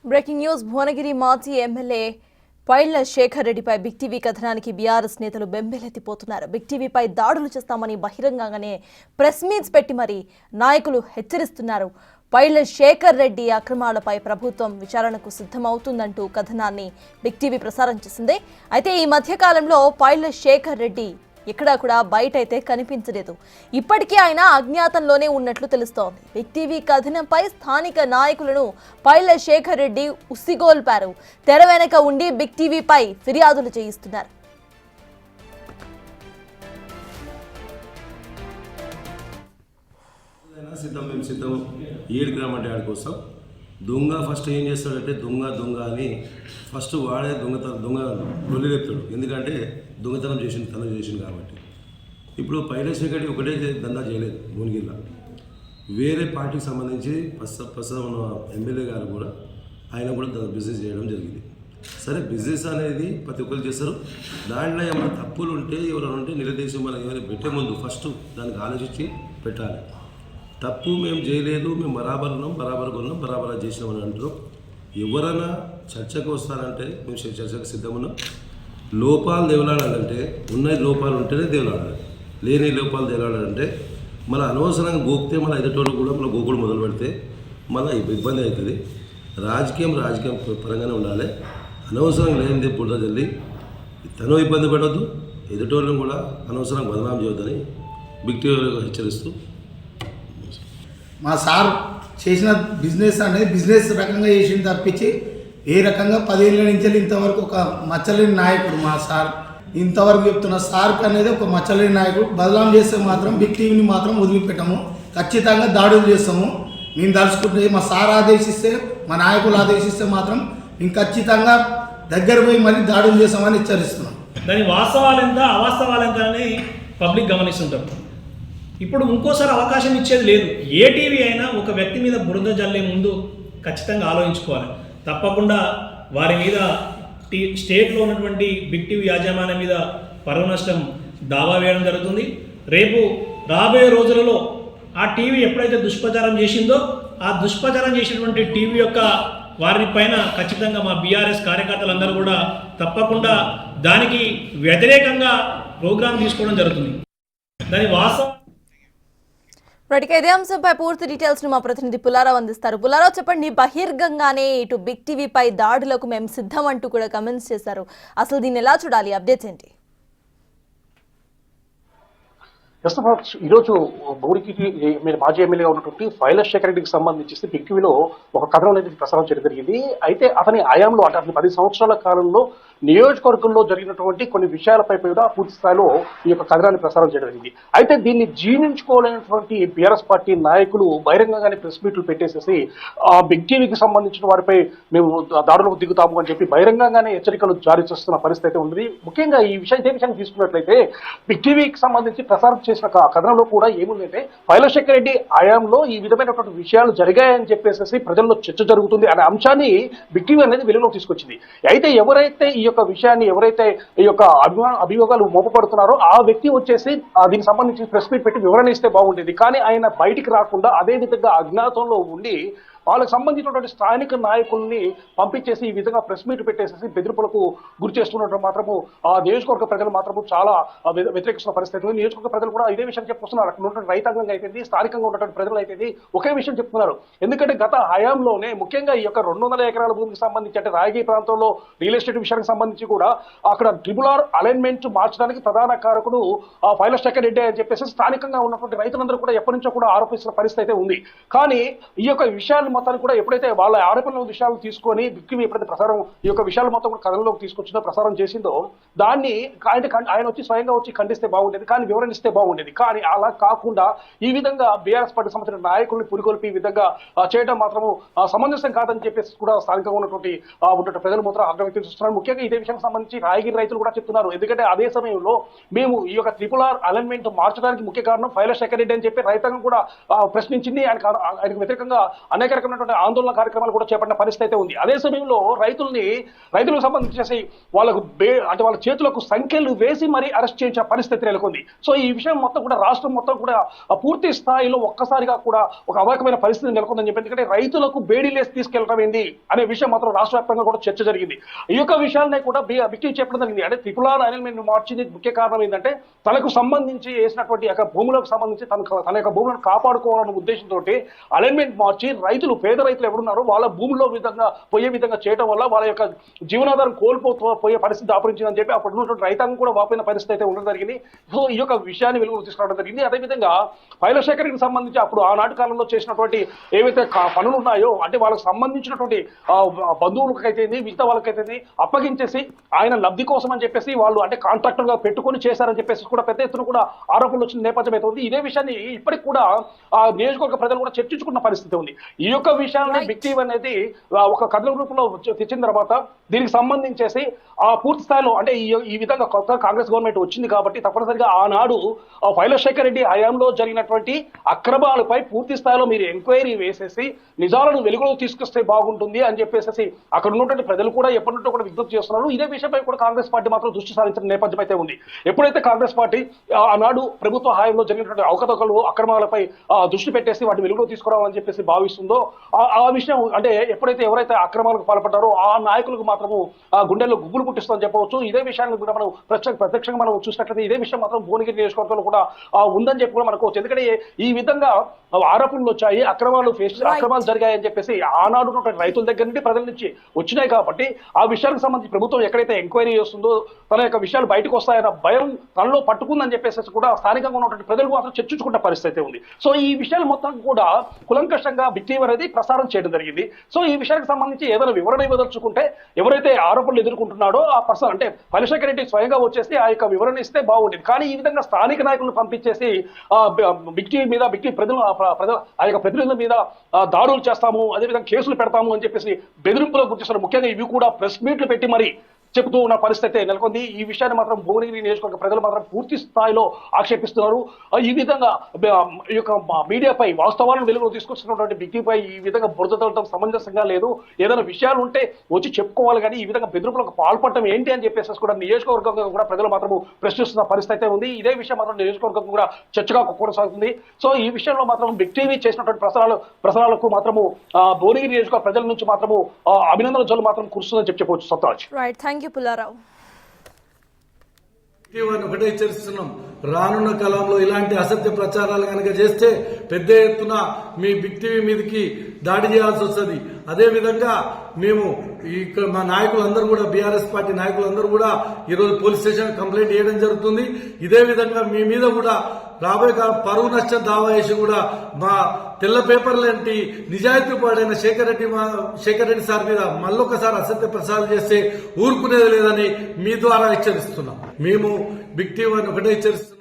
Breaking news Bhuvanagiri మాజీ MLA Pailla Shekhar రెడ్డిపై big TV కథనానికి BRS నేతలు బెంబేలెత్తిపోతున్నారు. బిగ్ టీవీపై దాడులు చేస్తామని బహిరంగంగానే ప్రెస్ మీట్స్ పెట్టి మరీ నాయకులు హెచ్చరిస్తున్నారు. పైళ్ల శేఖర్ రెడ్డి అక్రమాలపై ప్రభుత్వం విచారణకు సిద్ధమవుతుందంటూ కథనాన్ని బిగ్ టీవీ ప్రసారం చేసింది. అయితే ఈ మధ్య కాలంలో పైళ్ల శేఖర్ రెడ్డి ఎక్కడా కూడా బయట అయితే కనిపించలేదు. ఇప్పటికీ ఆయన అజ్ఞాతంలోనే ఉన్నట్లు తెలుస్తోంది. బిగ్ టీవీ కథనంపై స్థానిక నాయకులను పైళ్ల శేఖర్ రెడ్డి ఉసిగోల్పారు. తెర వెనక ఉండి బిగ్ టీవీపై ఫిర్యాదులు చేయిస్తున్నారు. దొంగ ఫస్ట్ ఏం చేస్తాడంటే దొంగ అని ఫస్ట్ వాడే దొంగ లొల్లిలేపుతాడు. ఎందుకంటే దొంగతనం చేసింది కాబట్టి. ఇప్పుడు పైళ్ల శేఖర్ రెడ్డి ఒకటే దందా చేయలేదు భువనగిరిలో, వేరే పార్టీకి సంబంధించి ప్రస్తుతం ఉన్న ఎమ్మెల్యే గారు కూడా ఆయన కూడా బిజినెస్ చేయడం జరిగింది. సరే, బిజినెస్ అనేది ప్రతి ఒక్కరు చేస్తారు. దాంట్లో ఏమైనా తప్పులు ఉంటే ఎవరైనా ఉంటే నిలదీసి మనం ఏమైనా పెట్టే ముందు ఫస్ట్ దానికి ఆలోచించి పెట్టాలి. తప్పు మేము చేయలేదు, మేము బరాబర్ కొన్నాం, బరాబర్ చేసినామని అంటారు. ఎవరైనా చర్చకు వస్తారంటే మేము చర్చకు సిద్ధమున్నాం. లోపాలు దేవులాడాలంటే ఉన్న లోపాలు ఉంటేనే దేవులాడాలి, లేని లోపాలు దేవులాడాలంటే మన అనవసరంగా గోకితే మన ఎదుటోళ్ళు కూడా మన గోకుడు మొదలు పెడితే మన ఇబ్బంది అవుతుంది. రాజకీయం పరంగానే ఉండాలి. అనవసరంగా లేనిది బుర్ర జల్లి తను ఇబ్బంది పడవద్దు, ఎదుటోళ్ళని కూడా అనవసరంగా బదనాం చేయొద్దని బిగ్ టీవీలో హెచ్చరిస్తూ, మా సార్ చేసిన బిజినెస్ అనేది బిజినెస్ రకంగా చేసింది తప్పించి ఏ రకంగా 10 ఏళ్ళ నుంచి ఇంతవరకు ఒక మచ్చలేని నాయకుడు మా సార్. ఇంతవరకు చెప్తున్న సార్ అనేది ఒక మచ్చలేని నాయకుడు. బదలాం చేస్తే మాత్రం బిగ్ టీవీని మాత్రం వదిలిపెట్టము, ఖచ్చితంగా దాడులు చేస్తాము. మేము తలుచుకుంటే మా సార్ ఆదేశిస్తే, మా నాయకులు ఆదేశిస్తే మాత్రం మేము ఖచ్చితంగా దగ్గర పోయి మళ్ళీ దాడులు చేస్తామని హెచ్చరిస్తున్నాం. దాని వాస్తవాలు ఎంత అవాస్తవాలు ఎంత అని పబ్లిక్ గమనిస్తుంటారు. ఇప్పుడు ఇంకోసారి అవకాశం ఇచ్చేది లేదు. ఏ టీవీ అయినా ఒక వ్యక్తి మీద బురద జల్లే ముందు ఖచ్చితంగా ఆలోచించుకోవాలి. తప్పకుండా వారి మీద స్టేట్లో ఉన్నటువంటి బిగ్ టీవీ యాజమాన్యం మీద పరువు నష్టం దావా వేయడం జరుగుతుంది. రేపు రాబోయే రోజులలో ఆ టీవీ ఎప్పుడైతే దుష్ప్రచారం చేసిందో ఆ దుష్ప్రచారం చేసినటువంటి టీవీ యొక్క వారి పైన ఖచ్చితంగా మా బీఆర్ఎస్ కార్యకర్తలందరూ కూడా తప్పకుండా దానికి వ్యతిరేకంగా ప్రోగ్రాం తీసుకోవడం జరుగుతుంది. దాని వాస్తవం ఇదే అంశంపై పూర్తి డీటెయిల్స్ ను మా ప్రతినిధి పుల్లారావు అందిస్తారు. పుల్లారావు, చెప్పండి, బహిర్గంగానే ఇటు బిగ్ టీవీపై దాడులకు మేము సిద్ధం అంటూ కూడా కమెంట్స్ చేశారు. అసలు దీన్ని ఎలా చూడాలి? అప్డేట్స్ ఏంటి? ఈరోజు బౌరికి మాజీ ఎమ్మెల్యేగా ఉన్నటువంటి పైళ్ల శేఖర్ రెడ్డికి సంబంధించి బిగ్ టీవీలో ఒక కథనం అనేది ప్రసారం చేయడం జరిగింది. అయితే అతని హయాంలో అంటే అతని 10 సంవత్సరాల కాలంలో నియోజకవర్గంలో జరిగినటువంటి కొన్ని విషయాలపై కూడా పూర్తి స్థాయిలో ఈ యొక్క కథనాన్ని ప్రసారం చేయడం జరిగింది. అయితే దీన్ని జీర్ణించుకోలేనటువంటి బీఆర్ఎస్ పార్టీ నాయకులు బహిరంగంగానే ప్రెస్ మీట్లు పెట్టేసేసి బిగ్ టీవీకి సంబంధించిన వారిపై మేము దాడులకు దిగుతాము అని చెప్పి బహిరంగంగానే హెచ్చరికలు జారీ చేస్తున్న పరిస్థితి అయితే ఉంది. ముఖ్యంగా ఈ విషయాన్ని తీసుకున్నట్లయితే బిగ్ టీవీకి సంబంధించి ప్రసారం చేసిన కథనంలో కూడా ఏముందంటే పైళ్ల శేఖర్ రెడ్డి హయాంలో ఈ విధమైనటువంటి విషయాలు జరిగాయని చెప్పేసి ప్రజల్లో చర్చ జరుగుతుంది అనే అంశాన్ని బిగ్ టీవీ అనేది వెలుగులోకి తీసుకొచ్చింది. అయితే ఎవరైతే ఈ యొక్క విషయాన్ని ఈ యొక్క అభియోగాలు మోపబడుతున్నారో ఆ వ్యక్తి వచ్చేసి దీనికి సంబంధించి ప్రెస్ మీట్ పెట్టి వివరణ ఇస్తే బాగుండేది. కానీ ఆయన బయటికి రాకుండా అదే విధంగా అజ్ఞాతంలో ఉండి వాళ్ళకి సంబంధించినటువంటి స్థానిక నాయకుల్ని పంపించేసి ఈ విధంగా ప్రెస్ మీట్ పెట్టేసేసి బెదిరింపులకు గురి చేస్తున్నట్టు మాత్రము ఆ నియోజకవర్గ ప్రజలు మాత్రము చాలా వ్యతిరేకిస్తున్న పరిస్థితి. నియోజకవర్గ ప్రజలు కూడా ఇదే విషయం చెప్పుకొస్తున్నారు. అక్కడ ఉన్నటువంటి రైతాంగం అయితేంది, స్థానికంగా ఉన్నటువంటి ప్రజలు అయితేంది ఒకే విషయం చెప్తున్నారు. ఎందుకంటే గత హయాంలోనే ముఖ్యంగా ఈ యొక్క 200 ఎకరాల భూమికి సంబంధించి అంటే రాయగిరి ప్రాంతంలో రియల్ ఎస్టేట్ విషయానికి సంబంధించి కూడా అక్కడ RRR అలైన్మెంట్ మార్చడానికి ప్రధాన కారకుడు పైళ్ల శేఖర్ రెడ్డి అని చెప్పేసి స్థానికంగా ఉన్నటువంటి రైతులందరూ కూడా ఎప్పటి నుంచో కూడా ఆరోపిస్తున్న పరిస్థితి అయితే ఉంది. కానీ ఈ యొక్క విషయాలు మొత్తాన్ని కూడా ఎప్పుడైతే వాళ్ళ ఆరోపణల విషయాలు తీసుకొని బిగ్ టీవీ ఎప్పుడైతే ప్రసారం ఈ యొక్క విషయాలు మొత్తం కూడా కథనంలోకి తీసుకొచ్చిందో ప్రసారం చేసిందో దాన్ని ఆయన వచ్చి స్వయంగా వచ్చి ఖండిస్తే బాగుండేది, కానీ వివరణిస్తే బాగుండేది. కానీ అలా కాకుండా ఈ విధంగా బీఆర్ఎస్ పార్టీ సంబంధించిన నాయకుల్ని పురికొల్పి ఈ విధంగా చేయడం మాత్రము సమంజసం కాదని చెప్పేసి కూడా స్థానికంగా ఉన్నటువంటి ప్రజలు మాత్రం ఆగ్రహం వ్యక్తం చేస్తున్నారు. ముఖ్యంగా ఇదే విషయానికి సంబంధించి రాయగిరి రైతులు కూడా చెప్తున్నారు. ఎందుకంటే అదే సమయంలో మేము ఈ యొక్క RRR అలైన్మెంట్ మార్చడానికి ముఖ్య కారణం పైళ్ల శేఖర్ రెడ్డి అని చెప్పి రైతాంగం కూడా ప్రశ్నించింది. ఆయనకు వ్యతిరేకంగా అనేక రకమైనటువంటి ఆందోళన కార్యక్రమాలు కూడా చేపట్టిన పరిస్థితి అయితే ఉంది. అదే సమయంలో రైతులకు సంబంధించేసి వాళ్ళకు అంటే వాళ్ళ చేతులకు సంఖ్యలు వేసి మరీ అరెస్ట్ చేయించిన పరిస్థితి నెలకొంది. సో ఈ విషయం మొత్తం కూడా రాష్ట్రం మొత్తం కూడా పూర్తి స్థాయిలో ఒక్కసారిగా కూడా ఒక అవాకమైన పరిస్థితి నెలకొందని చెప్పి, ఎందుకంటే రైతులకు బేడీలేసి తీసుకెళ్లడం ఏంది అనే విషయం మాత్రం రాష్ట్ర వ్యాప్తంగా కూడా చర్చ జరిగింది. ఈ యొక్క విషయాన్ని కూడా బిక్కి చెప్పడం జరిగింది. అంటే త్రిపుల అలైన్మెంట్ మార్చింది ముఖ్య కారణం ఏంటంటే తనకు సంబంధించి వేసినటువంటి యొక్క భూములకు సంబంధించి తన యొక్క భూములను కాపాడుకోవాలన్న ఉద్దేశంతో అలైన్మెంట్ మార్చి పేద రైతులు ఎవరున్నారో వాళ్ళ భూముల్లో పోయే విధంగా చేయడం వల్ల వాళ్ళ యొక్క జీవనాధారం కోల్పోయే పరిస్థితి దాపురించిందని చెప్పి అప్పుడు ఉన్నటువంటి రైతాంగం కూడా వాపోయిన పరిస్థితి అయితే ఉండడం జరిగింది. సో ఈ యొక్క విషయాన్ని వెలుగులోకి తీసుకురావడం జరిగింది. అదేవిధంగా ఫైల సేకరణకి సంబంధించి అప్పుడు ఆనాటి కాలంలో చేసినటువంటి ఏవైతే పనులు ఉన్నాయో అంటే వాళ్ళకి సంబంధించినటువంటి బంధువులకైతే మిగతా వాళ్ళకైతే అప్పగించేసి ఆయన లబ్ధి కోసం అని చెప్పేసి వాళ్ళు అంటే కాంట్రాక్టర్ గా పెట్టుకొని చేశారని చెప్పేసి కూడా పెద్ద ఎత్తున కూడా ఆరోపణలు వచ్చిన నేపథ్యం అయితే ఉంది. ఇదే విషయాన్ని ఇప్పటికి కూడా ఆ నియోజకవర్గ ప్రజలు కూడా చర్చించుకున్న పరిస్థితి ఉంది. ఈ యొక్క విషయాన్ని బిగ్ టీవీ అనేది ఒక కథల రూపంలో తెచ్చిన తర్వాత దీనికి సంబంధించేసి ఆ పూర్తి స్థాయిలో అంటే ఈ విధంగా కొత్త కాంగ్రెస్ గవర్నమెంట్ వచ్చింది కాబట్టి తప్పనిసరిగా ఆనాడు ఫైలశేఖర్ రెడ్డి హయాంలో జరిగినటువంటి అక్రమాలపై పూర్తి స్థాయిలో మీరు ఎంక్వైరీ వేసేసి నిజాలను వెలుగులోకి తీసుకొస్తే బాగుంటుంది అని చెప్పేసి అక్కడ ఉన్నటువంటి ప్రజలు కూడా ఎప్పటి నుండో కూడా విజ్ఞప్తి చేస్తున్నారు. ఇదే విషయంపై కూడా కాంగ్రెస్ పార్టీ మాత్రం దృష్టి సారించిన నేపథ్యం అయితే ఉంది. ఎప్పుడైతే కాంగ్రెస్ పార్టీ ఆనాడు ప్రభుత్వ హయాంలో జరిగినటువంటి అవకతవకలు అక్రమాలపై దృష్టి పెట్టేసి వాటిని వెలుగులో తీసుకురావాలని చెప్పేసి భావిస్తుందో ఆ విషయం అంటే ఎప్పుడైతే ఎవరైతే అక్రమాలకు పాల్పడ్డారో ఆ నాయకులకు మాత్రము గుండెల్లో గుగ్గులు పుట్టిస్తుందని చెప్పవచ్చు. ఇదే విషయాన్ని కూడా మనం ప్రత్యక్షంగా మనం చూసినట్లయితే ఇదే విషయం మాత్రం భువనగిరి నియోజకవర్గంలో కూడా ఉందని చెప్పి కూడా మనకు ఎందుకంటే ఈ విధంగా ఆరోపణలు వచ్చాయి, అక్రమాలు జరిగాయని చెప్పేసి ఆనాడు రైతుల దగ్గర నుండి ప్రజల నుంచి వచ్చినాయి కాబట్టి ఆ విషయానికి సంబంధించి ప్రభుత్వం ఎక్కడైతే ఎంక్వైరీ చేస్తుందో తన యొక్క విషయాలు బయటకు వస్తాయన్న భయం తనలో పట్టుకుందని చెప్పేసి కూడా స్థానికంగా ఉన్నటువంటి ప్రజలు మాత్రం చర్చించుకున్న పరిస్థితి ఉంది. సో ఈ విషయాలు మొత్తం కూడా కులంకషంగా బిగ్ టీవీ అనేది ప్రసారం చేయడం జరిగింది. సో ఈ విషయానికి సంబంధించి ఏదైనా వివరణ ఇవ్వదలుచుకుంటే ఎవరైతే ఆరోపణలు ఎదుర్కొంటున్నాడో ఆ పర్సన్ అంటే ఫైలశేఖర్ రెడ్డి స్వయంగా వచ్చేసి ఆ యొక్క వివరణ ఇస్తే బాగుండేది. కానీ ఈ విధంగా స్థానిక నాయకులను పంపించేసి బిగ్ టీవీ మీద బిగ్ టీవీ ఆ యొక్క ప్రతినిధుల మీద దాడులు చేస్తాము, అదేవిధంగా కేసులు పెడతాము అని చెప్పేసి బెదిరింపులో గుర్తిస్తారు. ముఖ్యంగా ఇవి కూడా ప్రెస్ మీట్లు పెట్టి మరి చెబుతూ ఉన్న పరిస్థితి నెలకొంది. ఈ విషయాన్ని మాత్రం భువనగిరి నియోజకవర్గ ప్రజలు మాత్రం పూర్తి స్థాయిలో ఆక్షేపిస్తున్నారు. ఈ విధంగా ఈ యొక్క మీడియాపై వాస్తవాలను వెలుగులో తీసుకొస్తున్నటువంటి బిగ్టీపై ఈ విధంగా బురద తల్లడం సమంజసంగా లేదు. ఏదైనా విషయాలు ఉంటే వచ్చి చెప్పుకోవాలి, కానీ ఈ విధంగా బెదిరింపులకు పాల్పడటం ఏంటి అని చెప్పేసి కూడా నియోజకవర్గంగా కూడా ప్రజలు మాత్రం ప్రశ్నిస్తున్న పరిస్థితి ఉంది. ఇదే విషయం మాత్రం నియోజకవర్గం కూడా చర్చగా కొనసాగుతుంది. సో ఈ విషయంలో మాత్రం బిగ్ టీవీ చేసినటువంటి ప్రసారాలకు మాత్రము భువనగిరి నియోజకవర్గ ప్రజల నుంచి మాత్రము అభినందనల జల్లు మాత్రం కురుస్తుందని చెప్పవచ్చు. Sathyaraj. Right, thank you Pullarao. ఒకటే హెచ్చరిస్తున్నాం, రానున్న కాలంలో ఇలాంటి అసత్య ప్రచారాలు కనుక చేస్తే పెద్ద ఎత్తున మీ బిగ్ టీవీ మీదకి దాడి చేయాల్సి వస్తుంది. అదేవిధంగా మేము ఇక్కడ మా నాయకులందరూ కూడా బీఆర్ఎస్ పార్టీ నాయకులందరూ కూడా ఈరోజు పోలీస్ స్టేషన్ కంప్లైంట్ చేయడం జరుగుతుంది. ఇదే విధంగా మీ మీద కూడా రాబోయే కాలం పరువు నష్టం దావా వేసి కూడా మా తెల్ల పేపర్లంటి నిజాయితీ పాడైన శేఖర్ రెడ్డి సార్ మీద మళ్ళొకసారి అసత్య ప్రచారం చేస్తే ఊరుకునేది లేదని మీ ద్వారా హెచ్చరిస్తున్నాం. మేము బిగ్ టీవీ ఒకటే హెచ్చరిస్తున్నాం.